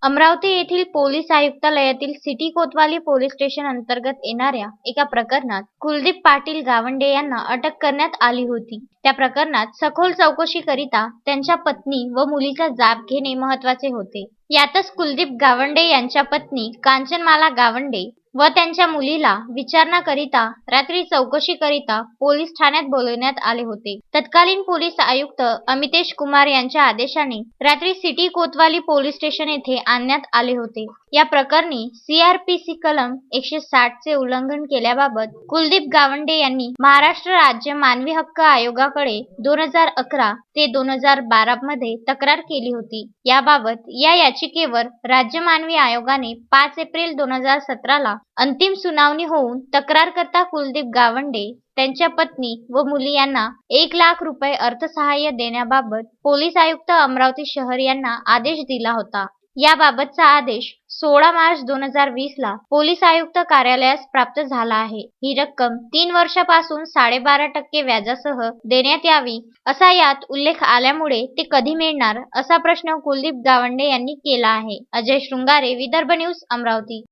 अमरावती येथील police आयुक्तालयातील city कोतवाली police station अंतर्गत येणाऱ्या एका प्रकरणात कुलदीप पाटील गावंडे यांना अटक करण्यात आली होती. त्या प्रकरणात सखोल चौकशीकरिता त्यांच्या पत्नी व मुलीचा जाब घेणे महत्त्वाचे होते. यातच कुलदीप गावंडे यांच्या पत्नी कांचनमाला गावंडे व त्यांच्या मुलीला विचारणाकरिता रात्री चौकशीकरिता पोलीस ठाण्यात बोलवण्यात आले होते. तत्कालीन पोलीस आयुक्त अमितेश कुमार यांच्या आदेशाने रात्री सिटी कोतवाली पोलीस स्टेशन येथे आणण्यात आले होते. या प्रकरणी CRPC कलम 160 चे उल्लंघन केल्याबाबत कुलदीप गावंडे यांनी महाराष्ट्र राज्य मानवी हक्क आयोगाकडे 2011 ते 2012 मध्ये तक्रार केली होती. याबाबत या याचिकेवर राज्य मानवी आयोगाने 5 एप्रिल 2017 ला अंतिम सुनावणी होऊन तक्रारकर्ता कुलदीप गावंडे, त्यांच्या पत्नी व मुली यांना 1 लाख रुपये अर्थसहाय्य देण्याबाबत पोलीस आयुक्त अमरावती शहर यांना आदेश दिला होता. याबाबतचा आदेश 16 मार्च 2020 ला पोलीस आयुक्त कार्यालयास प्राप्त झाला आहे. ही रक्कम 3 वर्षापासून 12.5% व्याजासह देण्यात यावी असा यात उल्लेख आल्यामुळे ते कधी मिळणार असा प्रश्न कुलदीप गावंडे यांनी केला आहे. अजय शृंगारे, विदर्भ न्यूज, अमरावती.